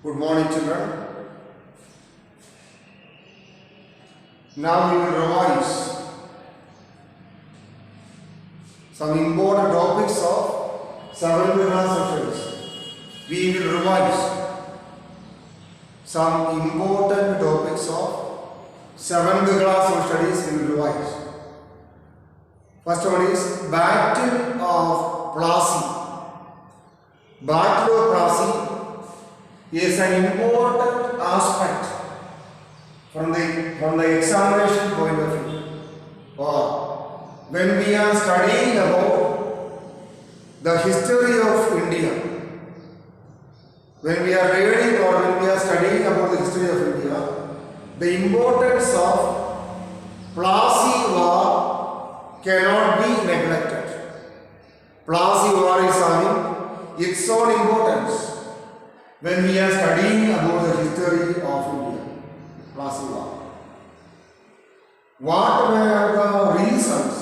Good morning, children. Now we will revise some important topics of 7th class sessions. We will revise some important topics of 7th class of studies. We will revise. First one is Battle of Plassey. Battle of Plassey is an important aspect from the examination point of view, or when we are studying about the history of India, when we are reading or when we are studying about the history of India, the importance of Plassey War cannot be neglected. Plassey War is having its own importance when we are studying about the history of India. Plassey War. What were the reasons?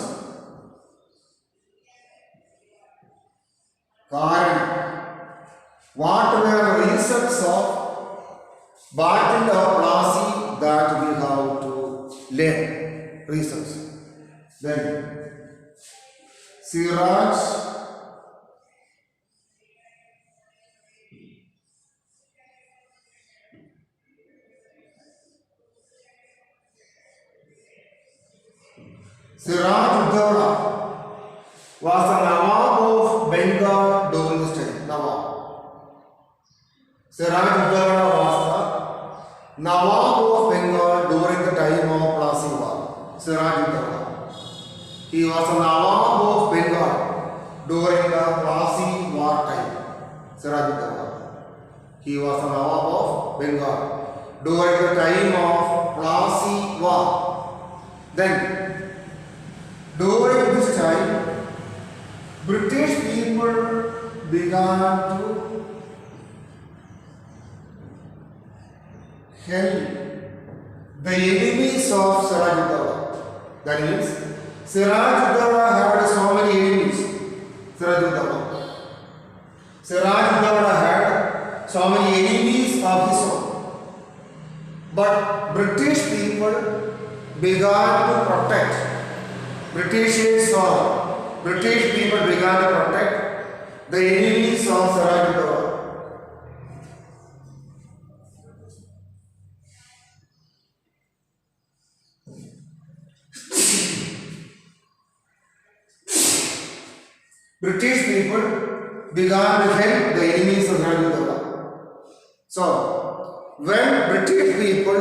What were the reasons of Battle of Plassey that we have to learn? Reasons. Then Siraj Siraj-ud-Dowla was the Nawab of Bengal during this time. Nawab. Siraj-ud-Dowla was the Nawab of Bengal during the time of Plassey War. Siraj-ud-Dowla. He was the Nawab of Bengal during the Plassey War time. Siraj-ud-Dowla. He was the Nawab of Bengal during the time of Plassey War. Then, during this time, British people began to help the enemies of Siraj-ud-Dowla. That means, Siraj-ud-Dowla had so many enemies. Siraj-ud-Dowla had so many enemies of his own. But British people began to protect. British people began to protect the enemies of Siraj-ud-Dowla. British people began to help the enemies of Siraj-ud-Dowla. So, when the British people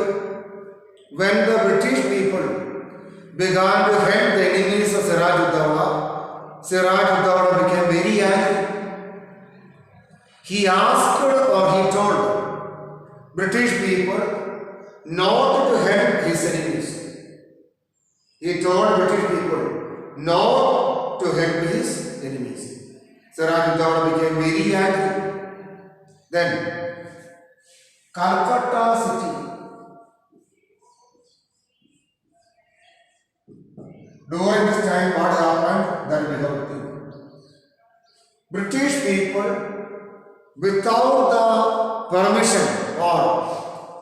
began to help the enemies of Siraj-ud-Dowla, Siraj-ud-Dowla became very angry. He asked or he told British people not to help his enemies. He told British people not to help his enemies. Siraj-ud-Dowla became very angry. Then, Calcutta city. During this time, what happened? That we have to British people, without the permission or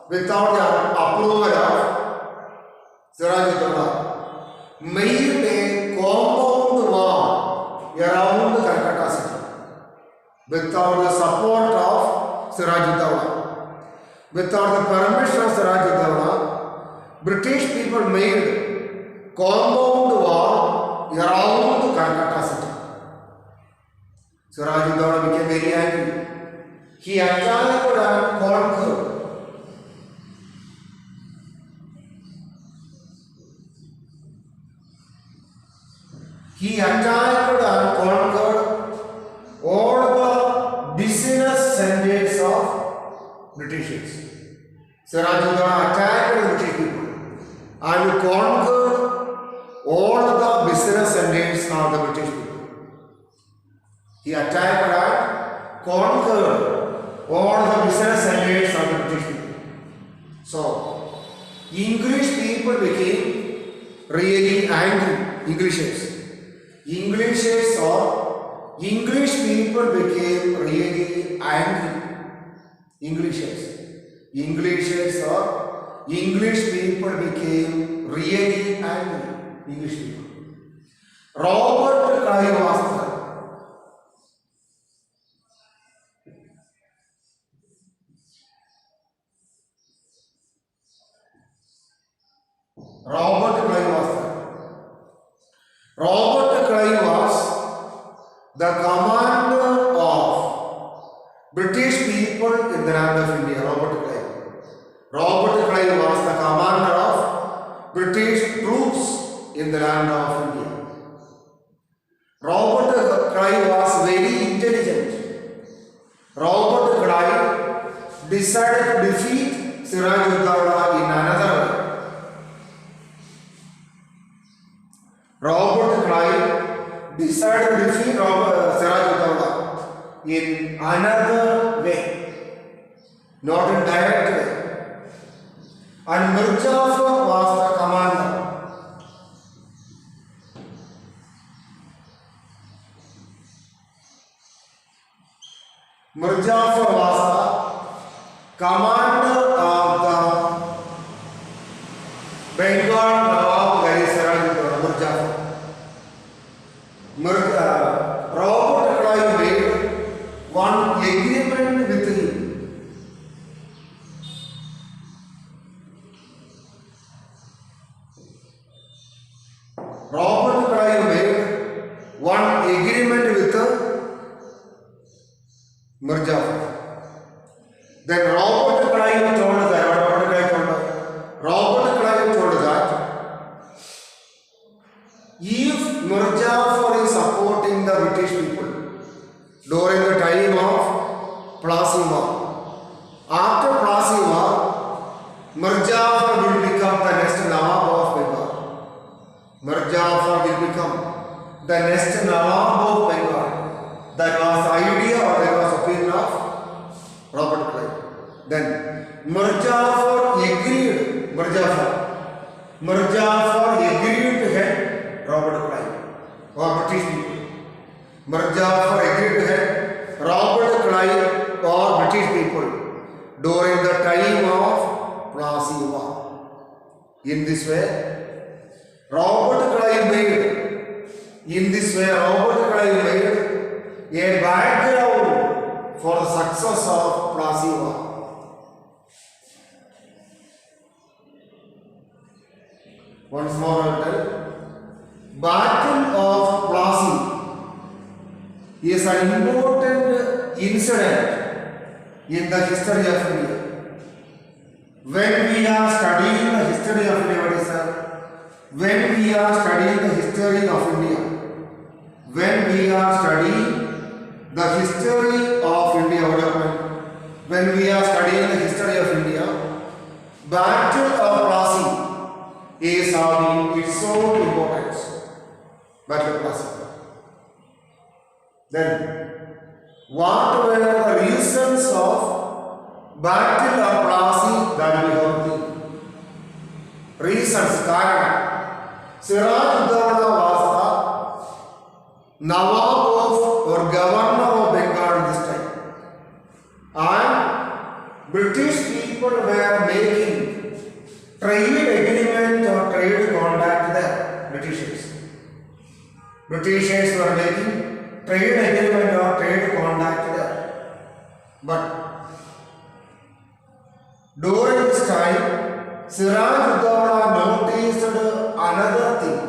without the approval of Siraj-ud-Dowla, made a compound wall around Calcutta city. Without the support of Siraj-ud-Dowla, without the permission of Siraj-ud-Dowla, British people made compound wall around Calcutta city. Siraj-ud-Dowla became very angry. He attacked and conquered. All the business centers of Britishers. Siraj-ud-Dowla attacked the British people and conquered all the business centers of the British people. He attacked and conquered all the business centers of the British people. So, English people became really angry. English people became really angry. Englishers or English people became really angry. English people. Robert Clive was there. Robert Clive was there. Robert Clive was the commander of British people in the land of India. Robert Clive. Robert Clive was the commander of British troops in the land of India. Robert Clive was very intelligent. Robert Clive decided to defeat Siraj-ud-Dawla in another way. Robert Clive decided to defeat Siraj-ud-Dawla in another way, not in direct way. And Mir Jafar was the commander. Mir Jafar was the commander of the Bengal Nawab Siraj-ud-Dawla. Mir Jafar. Robert Clive made one agreement with him. Robert Clive made one agreement with Mir Jafar. Then Robert Clive told that if Mir Jafar is supporting the British people during the time of Plassey War, after Plassey War, Mir Jafar will become the next Nawab of Bengal. Mir Jafar will become the next Nawab of Bengal. That was the idea or that was opinion of Robert Clive. Then Mir Jafar agreed. Mir Jafar agreed to help Robert Clive or British people. Mir Jafar agreed to help Robert Clive or British people during the time of Plassey War. In this way, Robert Clive made a background for the success of Plassey War. Once more I will tell. Battle of Plassey is an important incident in the history of India. When we are studying the history of India, when we are studying the history of India, when we are studying the history of India development, when we are studying the history of India, Battle of Plassey is having its own importance. Battle of Plassey. Then, what were the reasons of Battle of Plassey that we have seen? Reasons, Karana. Siraj-ud-Dawla was the Nawab of or governor of Bengal this time. And British people were making trade agreement or trade contact with the Britishers. Britishers were making trade agreement or trade contact there. But during this time, Siraj-ud-Dawla noticed another thing.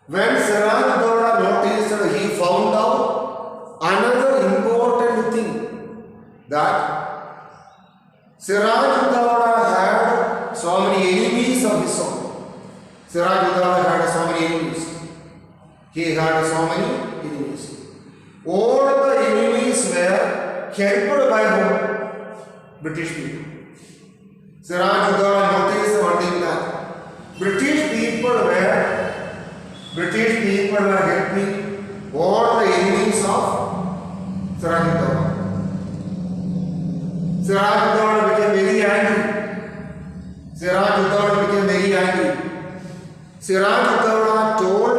When Siraj-ud-Dawla noticed, he found out another important thing, that Siraj-ud-Dawla had so many enemies of his own. Siraj-ud-Dawla had so many enemies. He had so many enemies. All the enemies were helped by whom? British people. Siraj-ud-Dawla noticed one thing, that British people were helping all the enemies of Siraj-ud-Dawla. Siraj-ud-Dawla became very angry. Siraj-ud-Dawla told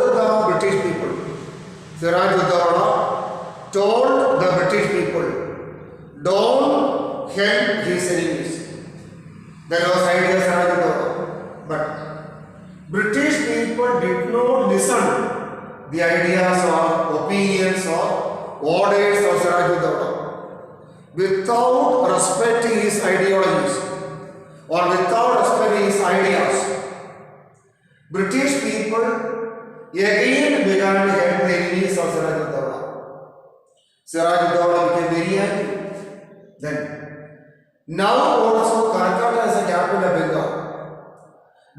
the British people don't help his enemies. That was idea Siraj. But British people did not listen the ideas or opinions or orders of Siraj without respecting his ideologies or without respecting his ideas. British people again began to help the enemies of Siraj. Siraj became very angry. Then, now also Calcutta is the capital of Bengal.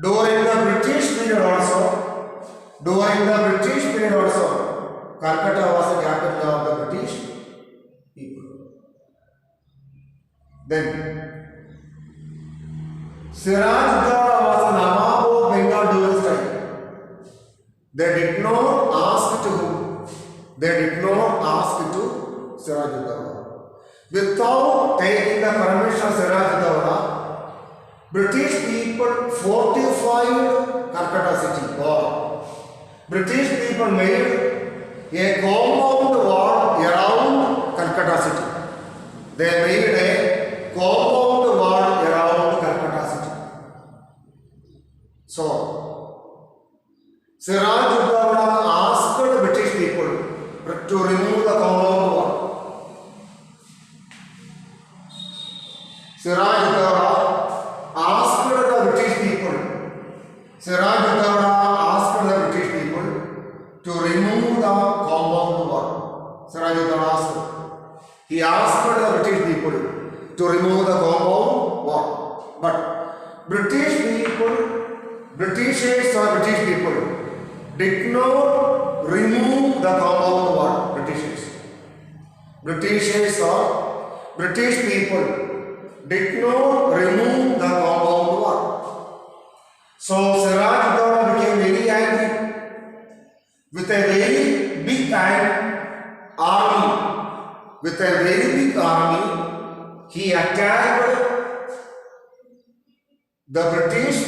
During the British period also, Calcutta was the capital of the British people. Then, Siraj was the Nawab of Bengal during this time. They did not ask to whom? They did not ask to Siraj. Without taking the permission of Siraj, British people fortified Calcutta city. Or British people made a compound wall around Calcutta city. They made a compound wall around Calcutta city. So, Siraj asked the British people to remove the compound wall. Siraj asked the British people to remove the compound wall. He asked the British people to remove the compound wall. But Britishers or British people did not remove the compound wall. Britishers or British people did not remove the compound wall. So Siraj became very angry with a very big army. He attacked the British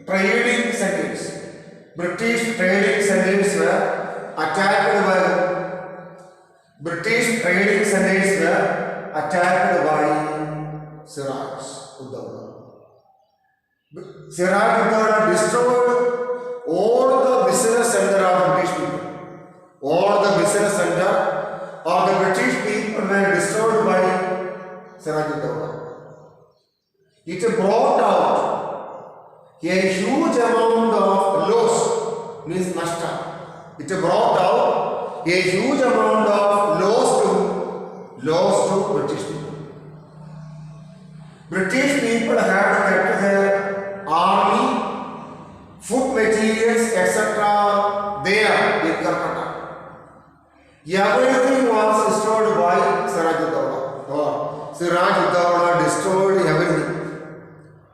trading centers. British trading centers were attacked by Siraj Siraj destroyed all the business center of British people. All the business center of the British people were destroyed by Siraj. It brought out a huge amount of loss, means nashta. It brought out a huge amount of loss to British people. British people had kept their army, food materials, etc. there in Calcutta. Everything was destroyed by Siraj. Siraj destroyed everything.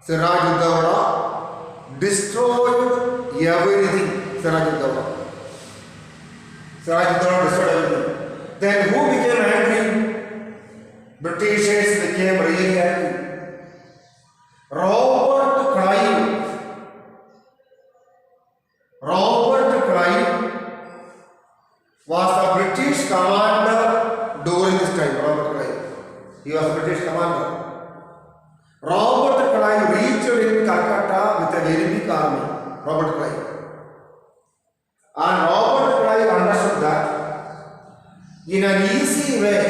Siraj destroyed everything. Siraj destroyed everything. Then who became angry? Britishers became really angry. Robert Clive was the British commander during this time. Robert Clive. He was a British commander. Robert Clive reached in Calcutta with a very big army. Robert Clive. And Robert Clive understood that in an easy way,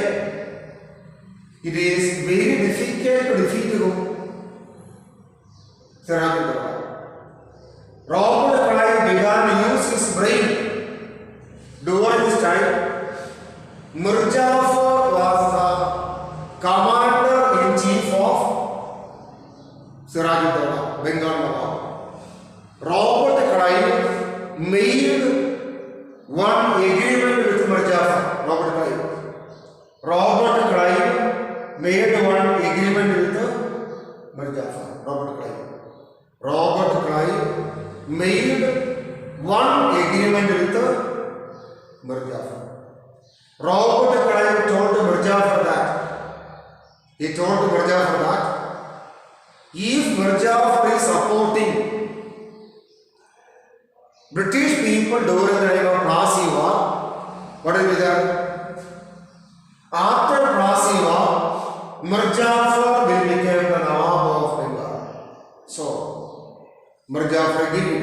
it is very difficult to defeat him. Robert Clive began to use his brain. During this time, Mir Jafar was the commander-in-chief of Siraj Bengal Nawab. Robert Clive made one agreement with Mir Jafar. Robert Clive made one agreement with Mir Jafar. Robert Clive made one agreement with Mir Jafar. Robert Clive told Mir Jafar that if Mir Jafar is supporting British people during the time of Plassey War, what will be there? After Plassey War, Mir Jafar will become the Nawab of Bengal. So, Mir Jafar agreed.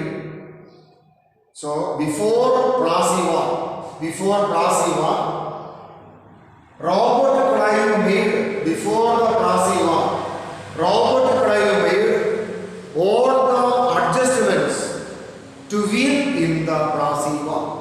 So, before Plassey War, Robert Clive made, before the Plassey War, Robert Clive made all the adjustments to win in the Plassey War.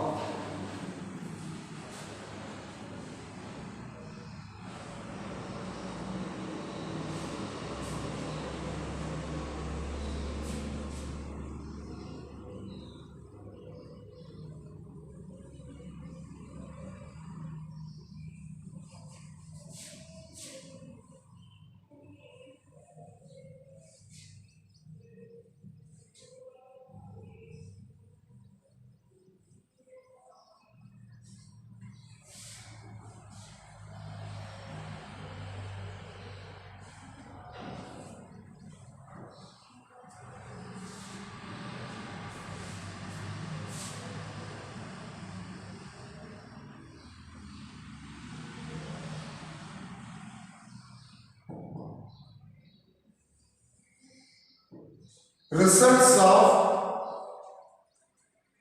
Results of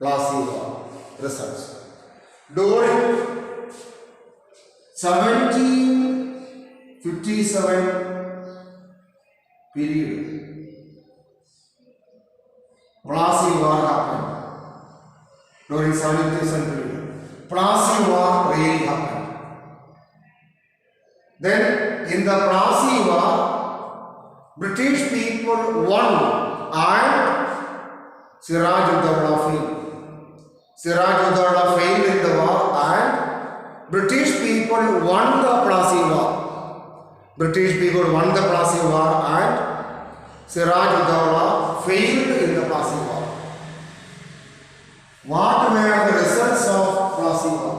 Plassey War. Results. During 1757 period, Plassey War happened. During 1757 period, Plassey War really happened. Then in the Plassey War, British people won and Siraj-ud-Dawla failed. Siraj-ud-Dawla failed in the war and British people won the Plassey War. British people won the Plassey War and Siraj-ud-Dawla failed in the Plassey War. What were the results of Plassey War?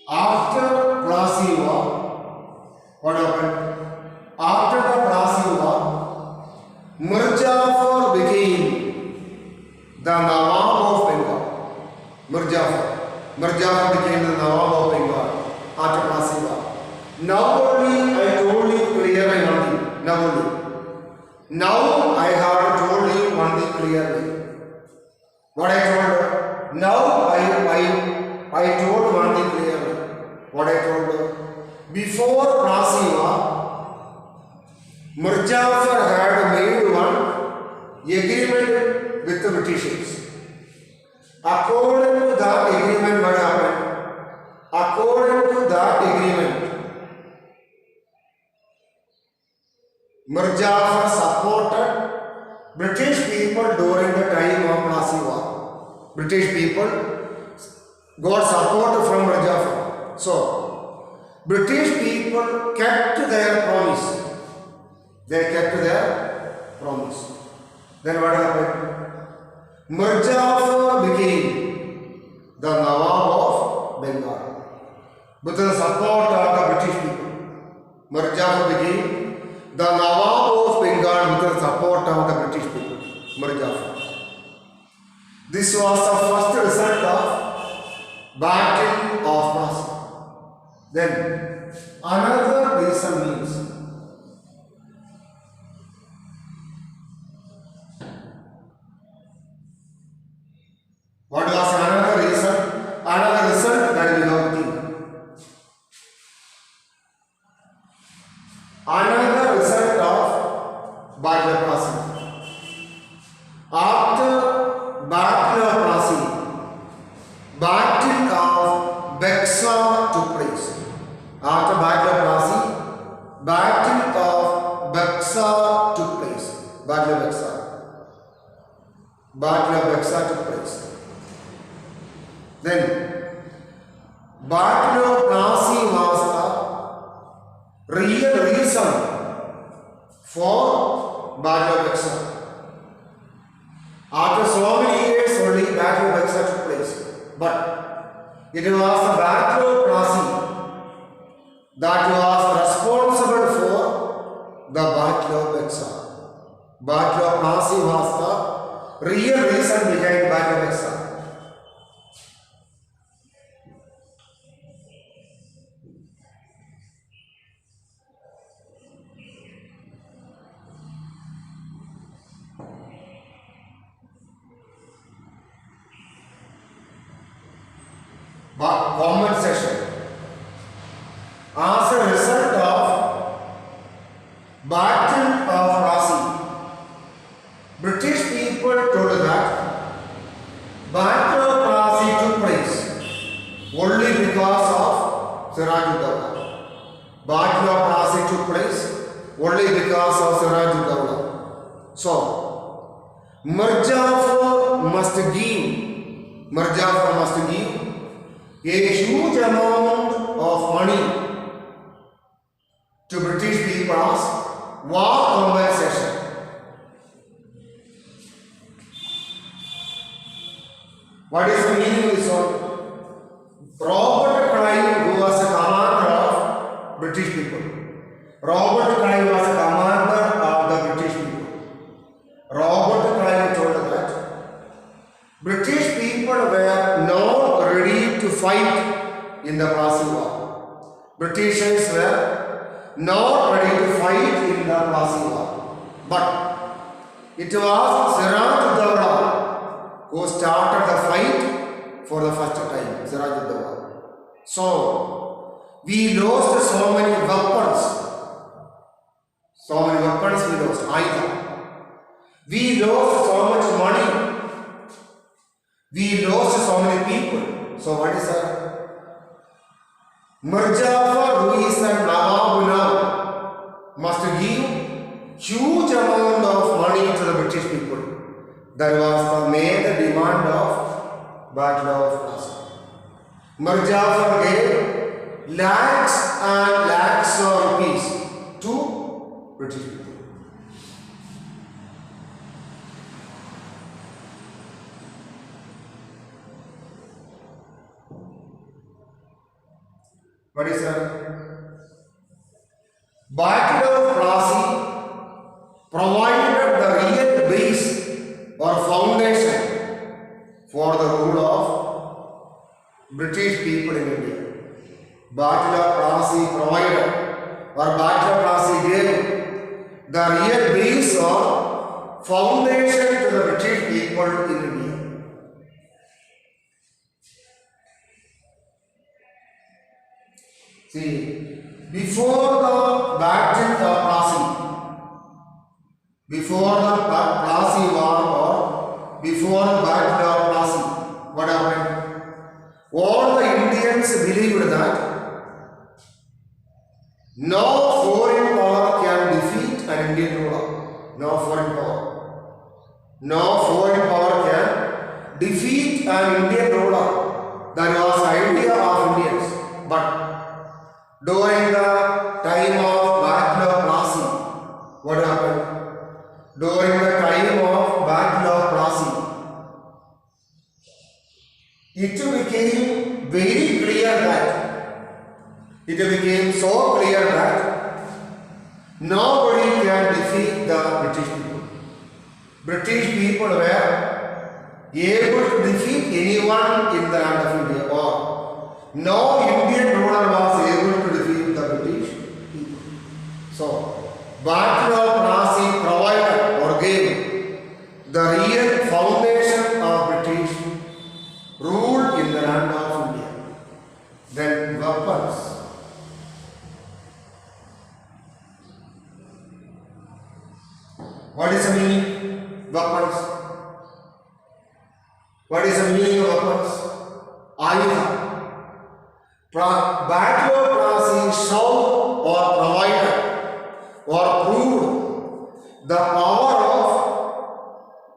After Plassey War, what happened? After the Plassey War, Mir Jafar became the Nawab of Bengal. Mir Jafar became the Nawab of Bengal after Plassey War. Now only I told you clearly one thing. Now I have told you one thing clearly. What I told her? Now I told one thing clearly. What I told her? Before Plassey War, Mir Jafar had made one agreement with the Britishers. According to that agreement, what happened? According to that agreement, Mir Jafar supported British people during the time of Plassey War. British people got support from Mir Jafar. So, British people kept their promise. They kept their promise. Then what happened? Mir Jafar became the Nawab of Bengal with the support of the British people. Mir Jafar became the Nawab of Bengal with the support of the British people. Mir Jafar. This was the first result of Battle of Plassey. Then another reason means what was another reason? Another result that we have seen. Another result of Battle of Plassey. After Battle of Plassey, Battle of Bexar took place. After Battle of Plassey, Battle of Bexar took place. Battle of Bexar took place. Then Battle of Plassey was the real reason for Battle of Bexar. After so many years only Battle of Bexar took place. But it was the Battle of Plassey that was responsible for the Battle of Bexar. Battle of Plassey was the real reason behind Battle of Exile. But compensation. As a result of Battle of Plassey, British people told that Battle of Plassey took place only because of Siraj-ud-Dawla. Battle of Plassey took place only because of Siraj-ud-Dawla. So, Mir Jafar must give a huge amount of money to British people as war compensation. What is the meaning of this one? Robert Clive, who was a commander of British people. Robert Clive was a commander of the British people. Robert Clive told that British people were not ready to fight in the Plassey War. Britishers were not ready to fight in the Plassey War. But it was Siraj-ud-Dawla who started the fight for the first time. Siraj-ud-Dawla. So, we lost so many weapons. So many weapons we lost. Either. We lost so much money. We lost so many people. So what is that? Mir Jafar, who is a Nawab now, must give huge amount of money to the British people. That was the main demand of Battle of Plassey. Mir Jafar gave lakhs and lakhs of rupees to British people. What is that? Battle of Plassey provided the real base or foundation for the rule of British people in India. Battle of Plassey provided or Battle of Plassey gave the real base or foundation to the British people in India. See, before the Battle of Plassey War or before the Battle of Plassey, what happened? All the Indians believed that no foreign power can defeat an Indian ruler. No foreign power. No foreign power can defeat an Indian ruler. That was the idea of Indians. But during the time of Battle of Plassey, what happened? During the time of Battle of Plassey, it became very clear that nobody can defeat the British people. British people were able to defeat anyone in the land of India, or no Indian ruler was able to defeat the British people. So, Battle of Plassey provided or gave the real foundation of British rule in the land of India. Then weapons. What is the meaning? Weapons. What is the meaning of weapons? Ayuda. Battle of Plassey showed or provided or proved the power of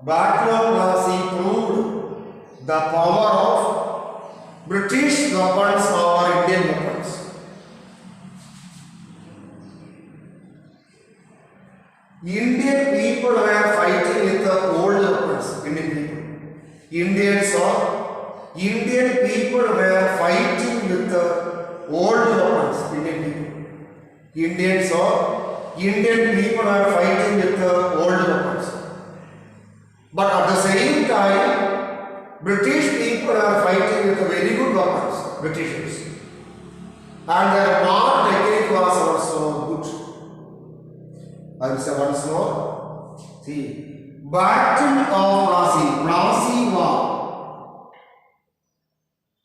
Battle of Plassey proved the power of British weapons or Indian weapons. Indian people were fighting with the old weapons. Indian people were fighting with the old weapons. Indian people were fighting with the old weapons. But at the same time, British people are fighting with very good weapons, Britishers. And their war technique was also good. I will say once more. See, Battle of Plassey War.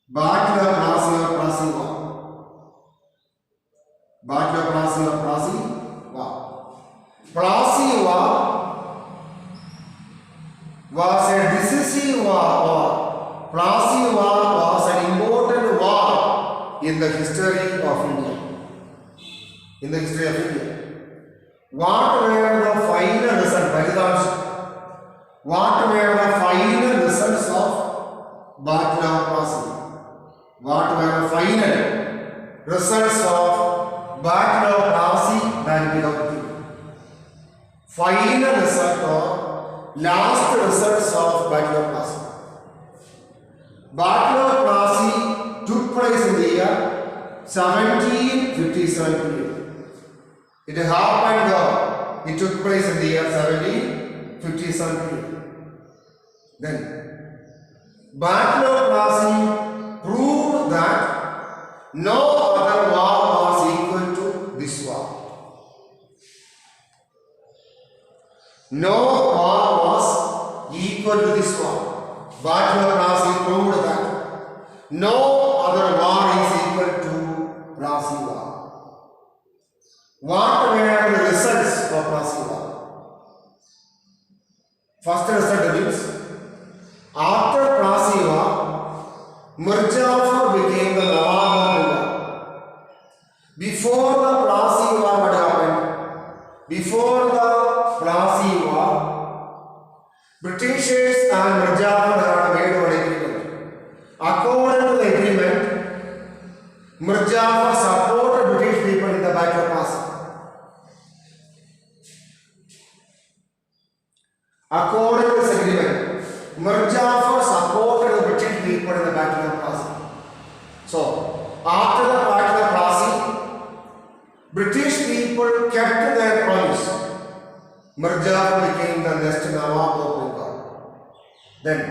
Battle of Plassey War. Battle of Plassey War. Plassey War was a decisive war. Plassey War was an important war in the history of India. In the history of India. What were the final results? What were the final results of Battle of Plassey? What were the final results of Battle of Plassey? Final result or last results of Battle of Plassey. Battle of Plassey took place in the year 1757 period. It happened, it took place in the year 1757 period. Then, Battle of Plassey proved that no other war was equal to this war. No war was equal to this war. Battle of Plassey proved that no other war is equal to Plassey war. What were the results of Plassey War? First result means, after Plassey War, Mir Jafar became the Nawab of Bengal. Before the Plassey War, what happened? Before the Plassey War, Britishers and Mir Jafar had made one agreement. According to the agreement, Mir Jafar supported British people in the Battle of Plassey. According to this agreement, Mir Jafar supported the British people in the Battle of Plassey. So, after the Battle of Plassey, British people kept their promise. Mir Jafar became the next Nawab of Bengal. Then,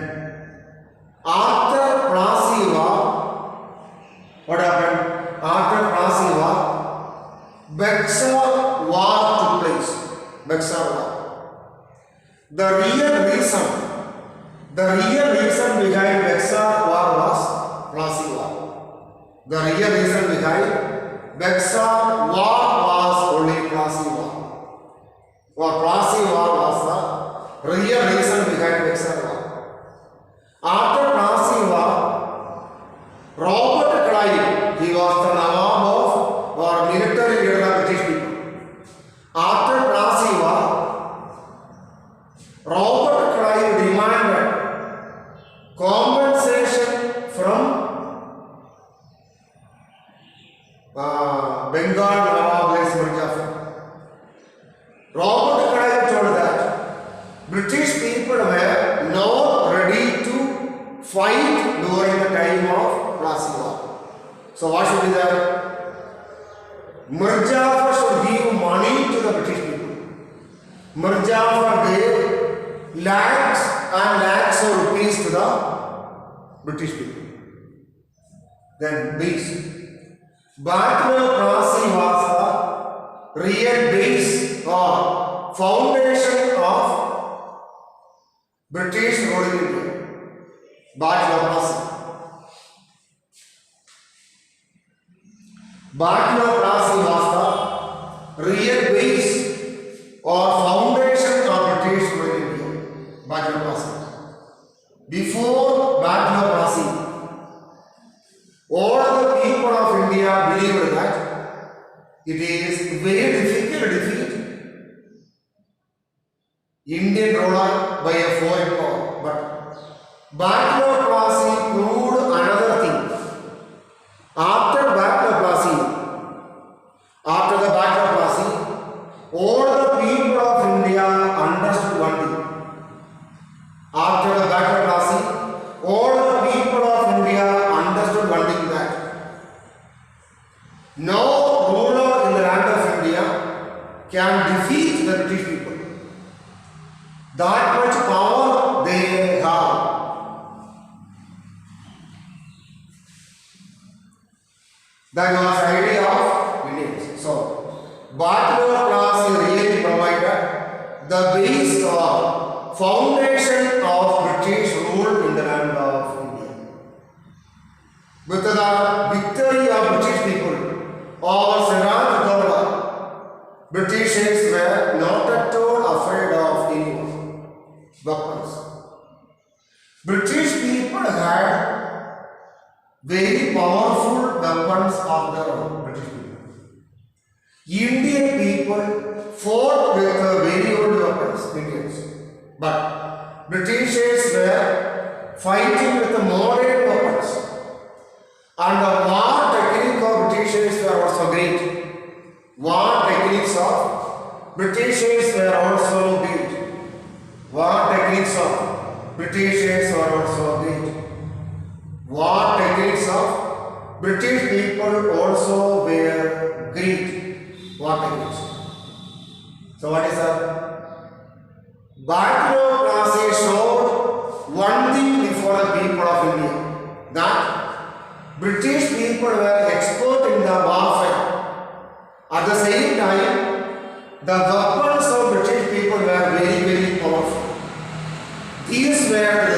after Plassey War, what happened? After Plassey War, Bexar War took place. Bexar War. The real reason behind Bexar War was Plassey War. The real reason behind Bexar War was only Plassey War. Or Plassey War was the real reason behind Bexar War. After Plassey War, Robert Clive, he was the Nawab of or military leader of British people. After Plassey War, Robert Clive demanded compensation from Bengal Nawab Mir Jafar. Robert Clive told that British people were not ready to fight during the time of Plassey War. So what should be there? Mir Jafar should give money to the British people. Mir Jafar gave lakhs and lakhs of rupees to the British people. Then base. Battle of Plassey was the real base or foundation of British rule in India. Battle of Plassey. Battle of Plassey was the real base or foundation of British rule in India. Battle of Plassey. Before Battle of Plassey, all the people of India believed that it is very difficult to defeat Indian ruler by a foreign power. But Battle of Plassey proved another thing. After Battle of Plassey, after the Battle of Plassey, all the people of India understood one thing. After the Battle of Plassey, all the people of India understood one thing, that no ruler in the land of India can defeat the British people. That much power they have. That was the idea of Indians. So, bachelor class really provided the base or foundation of British rule in the land of India. With the victory of British people over Siraj Dowla, Britishers were not at all afraid of any weapons. British people had very powerful weapons of their own. British people. Indian people fought with very old weapons, Indians. But Britishers were fighting with the modern weapons. And the war technique of Britishers were also great. War techniques of Britishers were also great. War techniques of Britishers were also great. War techniques of British people also were great. War techniques. So what is that? Bachelor classes showed one thing before the people of India, that British people were expert in the warfare. At the same time, the weapons of British people were very, very powerful. These were